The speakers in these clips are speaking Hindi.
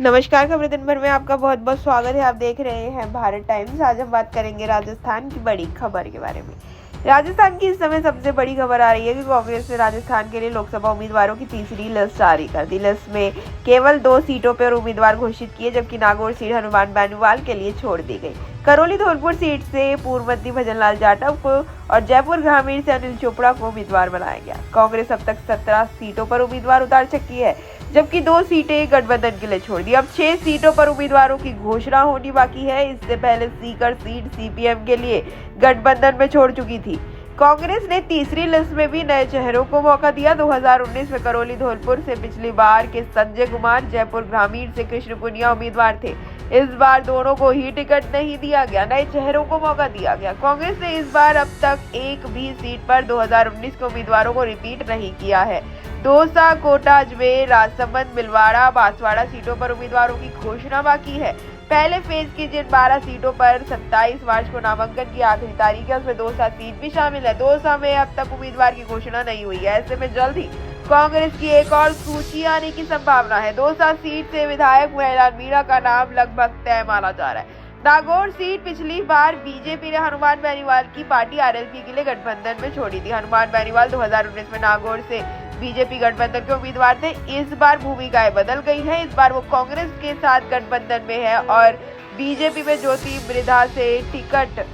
नमस्कार, खबरें दिन भर में आपका बहुत बहुत स्वागत है। आप देख रहे हैं भारत टाइम्स। आज हम बात करेंगे राजस्थान की बड़ी खबर के बारे में। राजस्थान की इस समय सबसे बड़ी खबर आ रही है कि कांग्रेस ने राजस्थान के लिए लोकसभा उम्मीदवारों की तीसरी लिस्ट जारी कर दी। लिस्ट में केवल 2 सीटों पर उम्मीदवार घोषित किए, जबकि नागौर सीट हनुमान बेनीवाल के लिए छोड़ दी गई। करौली धौलपुर सीट से पूर्व मंत्री भजनलाल जाटव को और जयपुर ग्रामीण से अनिल चोपड़ा को उम्मीदवार बनाया गया। कांग्रेस अब तक 17 सीटों पर उम्मीदवार उतार चुकी है, जबकि 2 सीटें गठबंधन के लिए छोड़ दी। अब 6 सीटों पर उम्मीदवारों की घोषणा होनी बाकी है। इससे पहले सीकर सीट सीपीएम के लिए गठबंधन में छोड़ चुकी थी। कांग्रेस ने तीसरी लिस्ट में भी नए चेहरों को मौका दिया। 2019 में करौली धौलपुर से पिछली बार के संजय कुमार, जयपुर ग्रामीण से कृष्ण पुनिया उम्मीदवार थे। इस बार दोनों को ही टिकट नहीं दिया गया, नए चेहरों को मौका दिया गया। कांग्रेस ने इस बार अब तक एक भी सीट पर 2019 के उम्मीदवारों को रिपीट नहीं किया है। दौसा, कोटा, अजमेर, राजसमंद, भीलवाड़ा, बांसवाड़ा सीटों पर उम्मीदवारों की घोषणा बाकी है। पहले फेज की जिन 12 सीटों पर 27 मार्च को नामांकन की आखिरी तारीख है, उसमें दौसा सीट भी शामिल है। दौसा में अब तक उम्मीदवार की घोषणा नहीं हुई है। ऐसे में जल्द ही कांग्रेस की एक और सूची आने की संभावना है। दौसा सीट से विधायक महिलान मीणा का नाम लगभग तय माना जा रहा है। नागौर सीट पिछली बार बीजेपी ने हनुमान बेनीवाल की पार्टी आरएलपी के लिए गठबंधन में छोड़ी थी। हनुमान बेनीवाल 2019 में नागौर से बीजेपी गठबंधन के उम्मीदवार थे। इस बार भूमिकाएं बदल गई हैं। इस बार वो कांग्रेस के साथ गठबंधन में है और बीजेपी में ज्योति मृधा से टिकट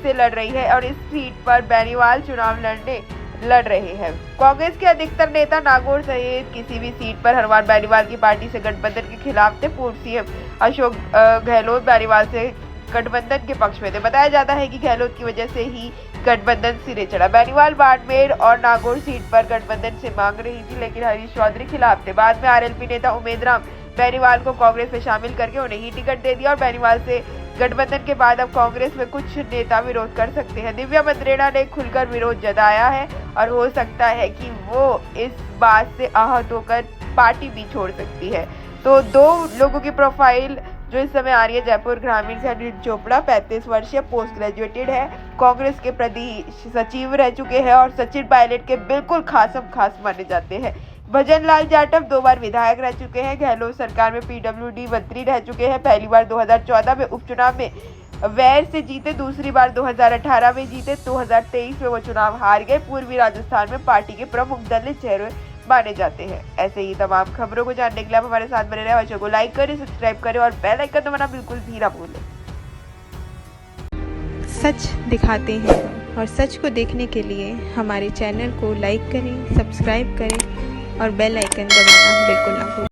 से लड़ रही है और इस सीट पर बेनीवाल चुनाव लड़ रहे हैं। कांग्रेस के अधिकतर नेता नागौर सहित किसी भी सीट पर हनुमान बेनीवाल की पार्टी से गठबंधन के खिलाफ थे। पूर्व सीएम अशोक गहलोत बेनीवाल से गठबंधन के पक्ष में थे। बताया जाता है कि गहलोत की वजह से ही गठबंधन सिरे चढ़ा। बेनीवाल बाड़मेर और नागौर सीट पर गठबंधन से मांग रही थी, लेकिन हरीश चौधरी खिलाफ थे। बाद में आरएलपी नेता उमेद राम बेनीवाल को कांग्रेस में शामिल करके उन्हें ही टिकट दे दिया और बेनीवाल से गठबंधन के बाद अब कांग्रेस में कुछ नेता विरोध कर सकते हैं। दिव्या मंत्रेणा ने खुलकर विरोध जताया है और हो सकता है कि वो इस बात से आहत होकर पार्टी भी छोड़ सकती है। तो 2 लोगों की प्रोफाइल जो इस समय आ रही है। जयपुर ग्रामीण से अनिल चोपड़ा 35 वर्षीय, पोस्ट ग्रेजुएटेड है, कांग्रेस के प्रदेश सचिव रह चुके हैं और सचिन पायलट के बिल्कुल खास माने जाते हैं। भजनलाल जाटव 2 बार विधायक रह चुके हैं। गहलोत सरकार में पीडब्ल्यूडी मंत्री रह चुके हैं। पहली बार 2014 में उपचुनाव में वैर से जीते, दूसरी बार 2018 में जीते। 2023 में वो चुनाव हार गए। पूर्वी राजस्थान में पार्टी के प्रमुख दलित चेहरे माने जाते हैं। ऐसे ही तमाम खबरों को जानने के लिए आप हमारे साथ बने रहें। वीडियो को लाइक करें, सब्सक्राइब करें और बेल आइकन दबाना बिल्कुल भी ना भूलें। सच दिखाते हैं और सच को देखने के लिए हमारे चैनल को लाइक करें, सब्सक्राइब करें और बेल आइकन दबाना बिल्कुल ना भूलें।